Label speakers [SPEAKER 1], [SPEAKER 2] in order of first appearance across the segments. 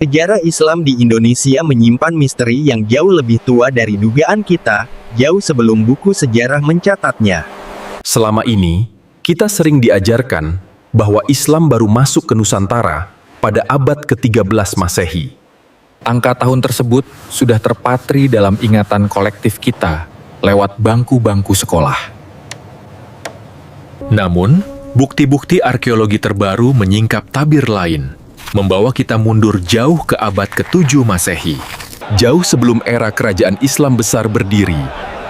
[SPEAKER 1] Sejarah Islam di Indonesia menyimpan misteri yang jauh lebih tua dari dugaan kita, jauh sebelum buku sejarah mencatatnya.
[SPEAKER 2] Selama ini, kita sering diajarkan bahwa Islam baru masuk ke Nusantara pada abad ke-13 Masehi.
[SPEAKER 3] Angka tahun tersebut sudah terpatri dalam ingatan kolektif kita lewat bangku-bangku sekolah.
[SPEAKER 2] Namun, bukti-bukti arkeologi terbaru menyingkap tabir lain, membawa kita mundur jauh ke abad ke-7 Masehi. Jauh sebelum era kerajaan Islam besar berdiri,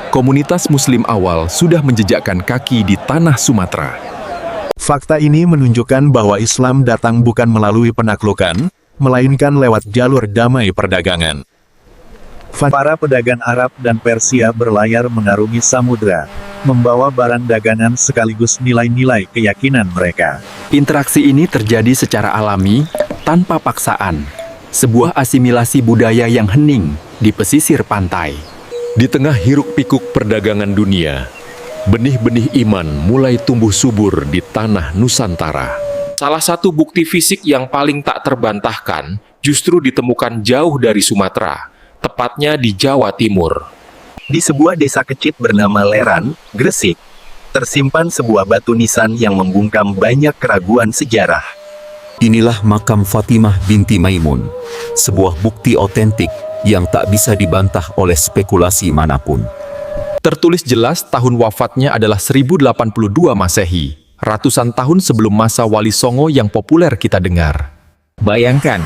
[SPEAKER 2] komunitas Muslim awal sudah menjejakkan kaki di tanah Sumatera.
[SPEAKER 4] Fakta ini menunjukkan bahwa Islam datang bukan melalui penaklukan, melainkan lewat jalur damai perdagangan. Para pedagang Arab dan Persia berlayar mengarungi samudra, membawa barang dagangan sekaligus nilai-nilai keyakinan mereka.
[SPEAKER 3] Interaksi ini terjadi secara alami, tanpa paksaan. Sebuah asimilasi budaya yang hening di pesisir pantai.
[SPEAKER 2] Di tengah hiruk-pikuk perdagangan dunia, benih-benih iman mulai tumbuh subur di tanah Nusantara.
[SPEAKER 5] Salah satu bukti fisik yang paling tak terbantahkan justru ditemukan jauh dari Sumatera, tepatnya di Jawa Timur.
[SPEAKER 1] Di sebuah desa kecil bernama Leran, Gresik, tersimpan sebuah batu nisan yang membungkam banyak keraguan sejarah.
[SPEAKER 6] Inilah makam Fatimah binti Maimun, sebuah bukti otentik yang tak bisa dibantah oleh spekulasi manapun.
[SPEAKER 2] Tertulis jelas tahun wafatnya adalah 1082 Masehi, ratusan tahun sebelum masa Wali Songo yang populer kita dengar.
[SPEAKER 7] Bayangkan,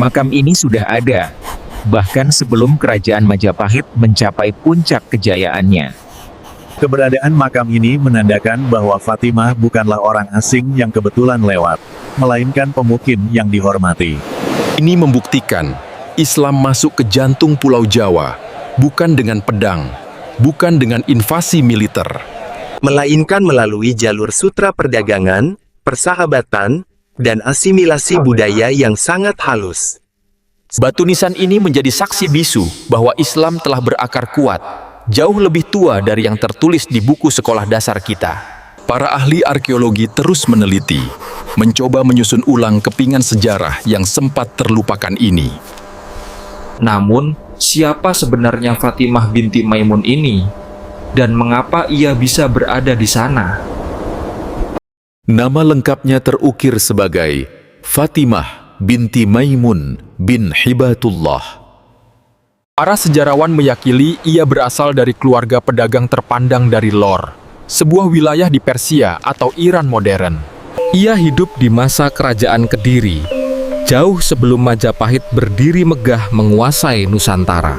[SPEAKER 7] makam ini sudah ada, bahkan sebelum kerajaan Majapahit mencapai puncak kejayaannya.
[SPEAKER 4] Keberadaan makam ini menandakan bahwa Fatimah bukanlah orang asing yang kebetulan lewat, melainkan pemukim yang dihormati.
[SPEAKER 2] Ini membuktikan Islam masuk ke jantung Pulau Jawa, bukan dengan pedang, bukan dengan invasi militer,
[SPEAKER 1] Melainkan melalui jalur sutra perdagangan, persahabatan, dan asimilasi budaya yang sangat halus.
[SPEAKER 3] Batu nisan ini menjadi saksi bisu bahwa Islam telah berakar kuat, jauh lebih tua dari yang tertulis di buku sekolah dasar kita.
[SPEAKER 2] Para ahli arkeologi terus meneliti, mencoba menyusun ulang kepingan sejarah yang sempat terlupakan ini.
[SPEAKER 5] Namun, siapa sebenarnya Fatimah binti Maimun ini? Dan mengapa ia bisa berada di sana?
[SPEAKER 2] Nama lengkapnya terukir sebagai Fatimah binti Maimun bin Hibatullah.
[SPEAKER 3] Para sejarawan meyakini ia berasal dari keluarga pedagang terpandang dari Lor, sebuah wilayah di Persia atau Iran modern. Ia hidup di masa kerajaan Kediri, jauh sebelum Majapahit berdiri megah menguasai Nusantara.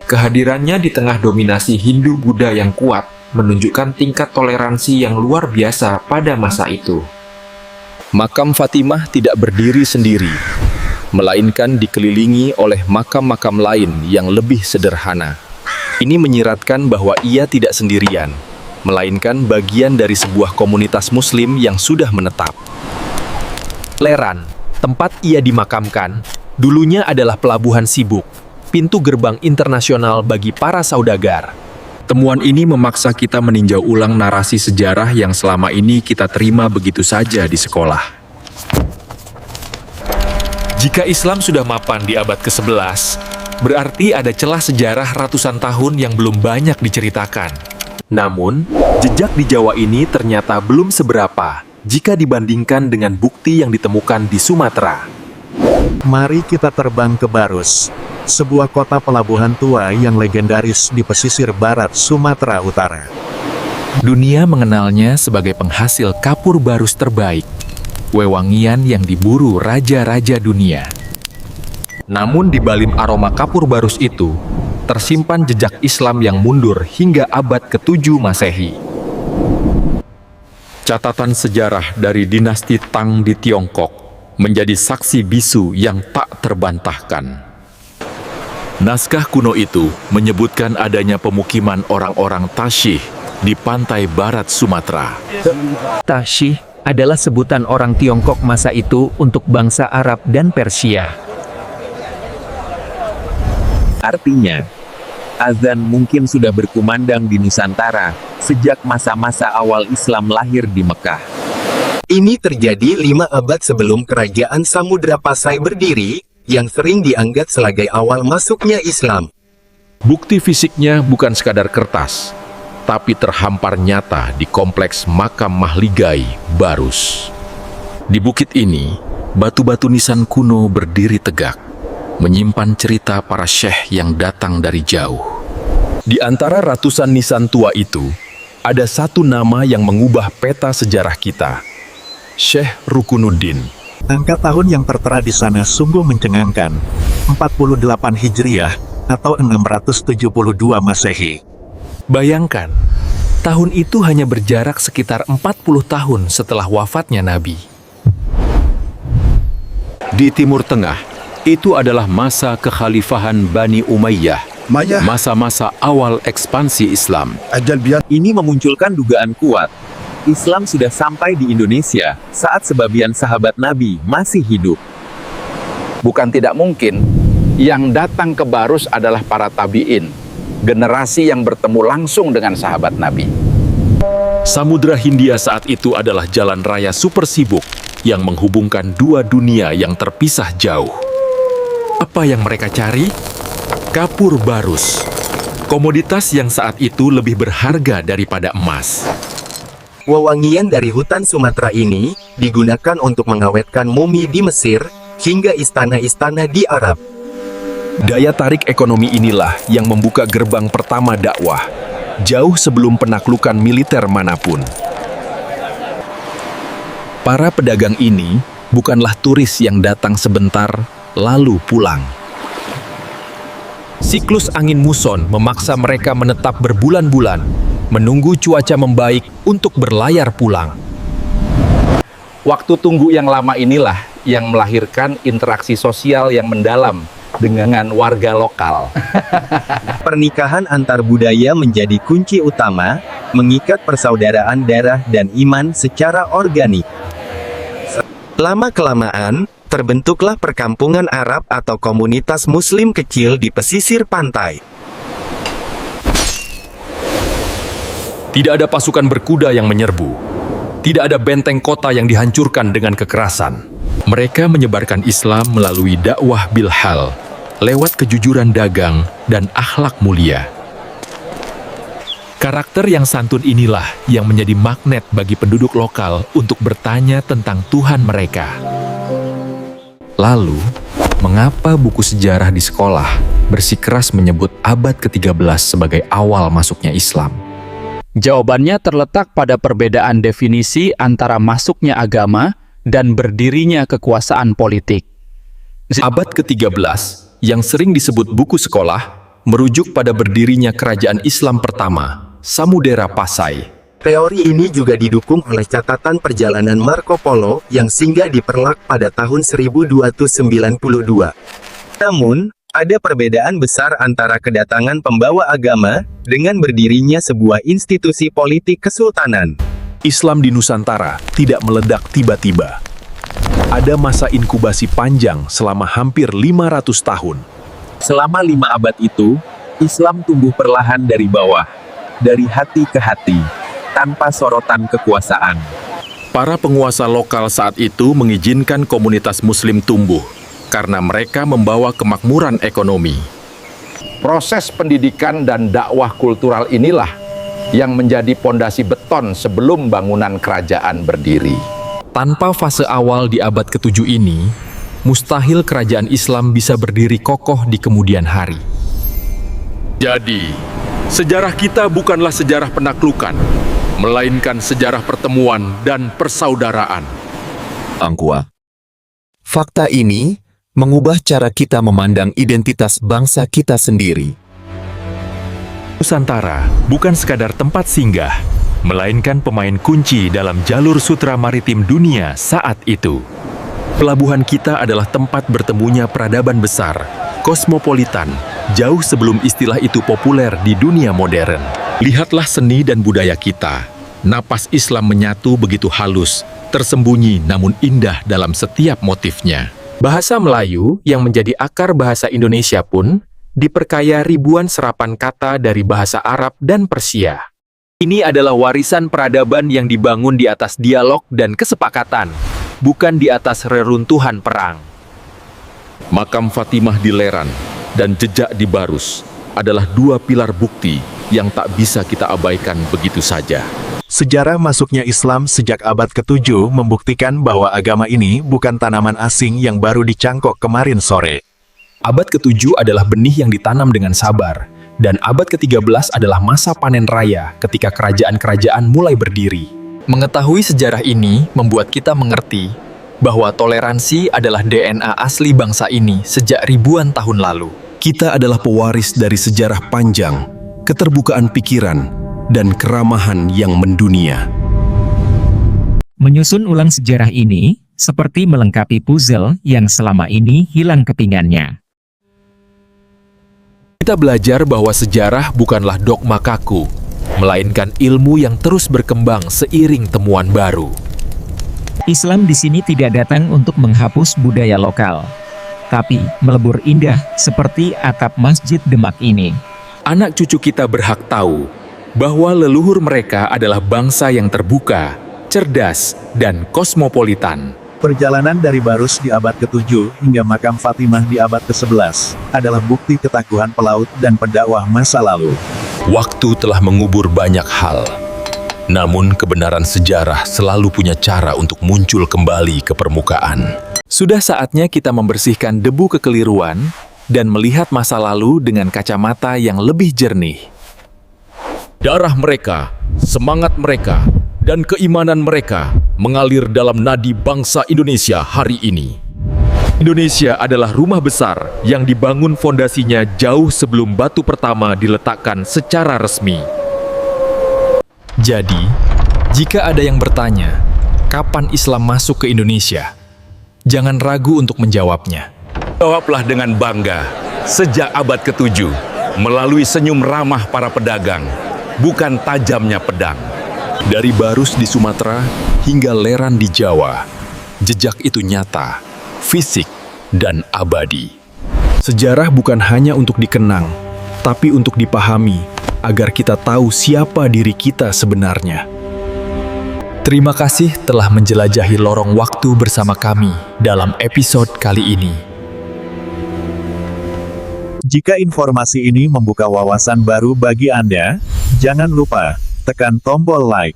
[SPEAKER 5] Kehadirannya di tengah dominasi Hindu-Buddha yang kuat menunjukkan tingkat toleransi yang luar biasa pada masa itu.
[SPEAKER 2] Makam Fatimah tidak berdiri sendiri, melainkan dikelilingi oleh makam-makam lain yang lebih sederhana. Ini menyiratkan bahwa ia tidak sendirian, melainkan bagian dari sebuah komunitas Muslim yang sudah menetap.
[SPEAKER 3] Leran, tempat ia dimakamkan, dulunya adalah pelabuhan sibuk, pintu gerbang internasional bagi para saudagar.
[SPEAKER 2] Temuan ini memaksa kita meninjau ulang narasi sejarah yang selama ini kita terima begitu saja di sekolah.
[SPEAKER 5] Jika Islam sudah mapan di abad ke-11, berarti ada celah sejarah ratusan tahun yang belum banyak diceritakan.
[SPEAKER 3] Namun, jejak di Jawa ini ternyata belum seberapa jika dibandingkan dengan bukti yang ditemukan di Sumatera.
[SPEAKER 4] Mari kita terbang ke Barus, sebuah kota pelabuhan tua yang legendaris di pesisir barat Sumatera Utara.
[SPEAKER 3] Dunia mengenalnya sebagai penghasil kapur barus terbaik, wewangian yang diburu raja-raja dunia. Namun di balik aroma kapur barus itu, tersimpan jejak Islam yang mundur hingga abad ke-7 Masehi.
[SPEAKER 2] Catatan sejarah dari dinasti Tang di Tiongkok menjadi saksi bisu yang tak terbantahkan. Naskah kuno itu menyebutkan adanya pemukiman orang-orang Tasyih di pantai barat Sumatera.
[SPEAKER 7] Tasyih adalah sebutan orang Tiongkok masa itu untuk bangsa Arab dan Persia. Artinya, azan mungkin sudah berkumandang di Nusantara sejak masa-masa awal Islam lahir di Mekah.
[SPEAKER 1] Ini terjadi 5 abad sebelum kerajaan Samudra Pasai berdiri, yang sering dianggap sebagai awal masuknya Islam.
[SPEAKER 5] Bukti fisiknya bukan sekadar kertas, tapi terhampar nyata di kompleks makam Mahligai, Barus. Di bukit ini, batu-batu nisan kuno berdiri tegak, menyimpan cerita para syekh yang datang dari jauh. Di antara ratusan nisan tua itu, ada satu nama yang mengubah peta sejarah kita, Syekh Rukunuddin.
[SPEAKER 4] Angka tahun yang tertera di sana sungguh mencengangkan. 48 Hijriah atau 672 Masehi.
[SPEAKER 3] Bayangkan, tahun itu hanya berjarak sekitar 40 tahun setelah wafatnya Nabi.
[SPEAKER 6] Di Timur Tengah, itu adalah masa kekhalifahan Bani Umayyah, masa-masa awal ekspansi Islam.
[SPEAKER 7] Ini memunculkan dugaan kuat. Islam sudah sampai di Indonesia saat sebagian sahabat Nabi masih hidup.
[SPEAKER 8] Bukan tidak mungkin, yang datang ke Barus adalah para tabi'in, generasi yang bertemu langsung dengan sahabat Nabi.
[SPEAKER 5] Samudra Hindia saat itu adalah jalan raya super sibuk yang menghubungkan dua dunia yang terpisah jauh.
[SPEAKER 3] Apa yang mereka cari? Kapur Barus. Komoditas yang saat itu lebih berharga daripada emas.
[SPEAKER 1] Wewangian dari hutan Sumatera ini digunakan untuk mengawetkan mumi di Mesir hingga istana-istana di Arab.
[SPEAKER 5] Daya tarik ekonomi inilah yang membuka gerbang pertama dakwah, jauh sebelum penaklukan militer manapun. Para pedagang ini bukanlah turis yang datang sebentar, lalu pulang.
[SPEAKER 3] Siklus angin muson memaksa mereka menetap berbulan-bulan, menunggu cuaca membaik untuk berlayar pulang.
[SPEAKER 8] Waktu tunggu yang lama inilah yang melahirkan interaksi sosial yang mendalam dengan warga lokal.
[SPEAKER 1] Pernikahan antar budaya menjadi kunci utama, mengikat persaudaraan darah dan iman secara organik. Lama-kelamaan, terbentuklah perkampungan Arab atau komunitas Muslim kecil di pesisir pantai.
[SPEAKER 3] Tidak ada pasukan berkuda yang menyerbu. Tidak ada benteng kota yang dihancurkan dengan kekerasan. Mereka menyebarkan Islam melalui dakwah bilhal, lewat kejujuran dagang dan akhlak mulia. Karakter yang santun inilah yang menjadi magnet bagi penduduk lokal untuk bertanya tentang Tuhan mereka. Lalu, mengapa buku sejarah di sekolah bersikeras menyebut abad ke-13 sebagai awal masuknya Islam?
[SPEAKER 9] Jawabannya terletak pada perbedaan definisi antara masuknya agama dan berdirinya kekuasaan politik.
[SPEAKER 5] Abad ke-13, yang sering disebut buku sekolah, merujuk pada berdirinya kerajaan Islam pertama, Samudera Pasai.
[SPEAKER 1] Teori ini juga didukung oleh catatan perjalanan Marco Polo yang singgah di Perlak pada tahun 1292. Namun, ada perbedaan besar antara kedatangan pembawa agama dengan berdirinya sebuah institusi politik kesultanan.
[SPEAKER 5] Islam di Nusantara tidak meledak tiba-tiba. Ada masa inkubasi panjang selama hampir 500 tahun.
[SPEAKER 7] Selama 5 abad itu, Islam tumbuh perlahan dari bawah, dari hati ke hati, tanpa sorotan kekuasaan.
[SPEAKER 5] Para penguasa lokal saat itu mengizinkan komunitas Muslim tumbuh, karena mereka membawa kemakmuran ekonomi.
[SPEAKER 8] Proses pendidikan dan dakwah kultural inilah yang menjadi pondasi beton sebelum bangunan kerajaan berdiri.
[SPEAKER 3] Tanpa fase awal di abad ke-7 ini, mustahil kerajaan Islam bisa berdiri kokoh di kemudian hari.
[SPEAKER 5] Jadi, sejarah kita bukanlah sejarah penaklukan, melainkan sejarah pertemuan dan persaudaraan.
[SPEAKER 6] Angkua. Fakta ini mengubah cara kita memandang identitas bangsa kita sendiri.
[SPEAKER 3] Nusantara bukan sekadar tempat singgah, melainkan pemain kunci dalam jalur sutra maritim dunia saat itu. Pelabuhan kita adalah tempat bertemunya peradaban besar, kosmopolitan, jauh sebelum istilah itu populer di dunia modern.
[SPEAKER 5] Lihatlah seni dan budaya kita. Napas Islam menyatu begitu halus, tersembunyi namun indah dalam setiap motifnya.
[SPEAKER 3] Bahasa Melayu yang menjadi akar bahasa Indonesia pun diperkaya ribuan serapan kata dari bahasa Arab dan Persia. Ini adalah warisan peradaban yang dibangun di atas dialog dan kesepakatan, bukan di atas reruntuhan perang.
[SPEAKER 5] Makam Fatimah di Leran dan jejak di Barus adalah dua pilar bukti yang tak bisa kita abaikan begitu saja.
[SPEAKER 4] Sejarah masuknya Islam sejak abad ke-7 membuktikan bahwa agama ini bukan tanaman asing yang baru dicangkok kemarin sore.
[SPEAKER 3] Abad ke-7 adalah benih yang ditanam dengan sabar, dan abad ke-13 adalah masa panen raya ketika kerajaan-kerajaan mulai berdiri. Mengetahui sejarah ini membuat kita mengerti bahwa toleransi adalah DNA asli bangsa ini sejak ribuan tahun lalu.
[SPEAKER 10] Kita adalah pewaris dari sejarah panjang, keterbukaan pikiran, dan keramahan yang mendunia.
[SPEAKER 11] Menyusun ulang sejarah ini, seperti melengkapi puzzle yang selama ini hilang kepingannya.
[SPEAKER 2] Kita belajar bahwa sejarah bukanlah dogma kaku, melainkan ilmu yang terus berkembang seiring temuan baru.
[SPEAKER 11] Islam di sini tidak datang untuk menghapus budaya lokal, tapi melebur indah seperti atap Masjid Demak ini.
[SPEAKER 2] Anak cucu kita berhak tahu bahwa leluhur mereka adalah bangsa yang terbuka, cerdas, dan kosmopolitan.
[SPEAKER 4] Perjalanan dari Barus di abad ke-7 hingga makam Fatimah di abad ke-11 adalah bukti ketangguhan pelaut dan pendakwah masa lalu.
[SPEAKER 5] Waktu telah mengubur banyak hal, namun kebenaran sejarah selalu punya cara untuk muncul kembali ke permukaan.
[SPEAKER 3] Sudah saatnya kita membersihkan debu kekeliruan dan melihat masa lalu dengan kacamata yang lebih jernih.
[SPEAKER 5] Darah mereka, semangat mereka, dan keimanan mereka mengalir dalam nadi bangsa Indonesia hari ini.
[SPEAKER 3] Indonesia adalah rumah besar yang dibangun fondasinya jauh sebelum batu pertama diletakkan secara resmi. Jadi, jika ada yang bertanya, kapan Islam masuk ke Indonesia? Jangan ragu untuk menjawabnya.
[SPEAKER 5] Jawablah dengan bangga, sejak abad ke-7, melalui senyum ramah para pedagang, bukan tajamnya pedang.
[SPEAKER 2] Dari Barus di Sumatera hingga Leran di Jawa, jejak itu nyata, fisik, dan abadi. Sejarah bukan hanya untuk dikenang, tapi untuk dipahami, agar kita tahu siapa diri kita sebenarnya. Terima kasih telah menjelajahi lorong waktu bersama kami dalam episode kali ini.
[SPEAKER 4] Jika informasi ini membuka wawasan baru bagi Anda, jangan lupa tekan tombol like.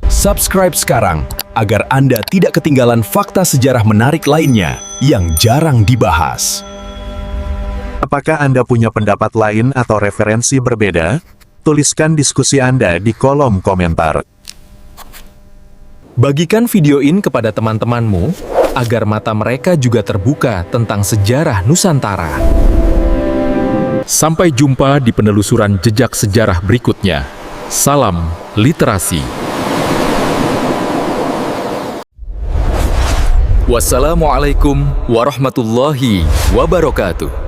[SPEAKER 10] Subscribe sekarang agar Anda tidak ketinggalan fakta sejarah menarik lainnya yang jarang dibahas.
[SPEAKER 4] Apakah Anda punya pendapat lain atau referensi berbeda? Tuliskan diskusi Anda di kolom komentar.
[SPEAKER 3] Bagikan video ini kepada teman-temanmu agar mata mereka juga terbuka tentang sejarah Nusantara.
[SPEAKER 5] Sampai jumpa di penelusuran jejak sejarah berikutnya. Salam literasi.
[SPEAKER 3] Wassalamualaikum warahmatullahi wabarakatuh.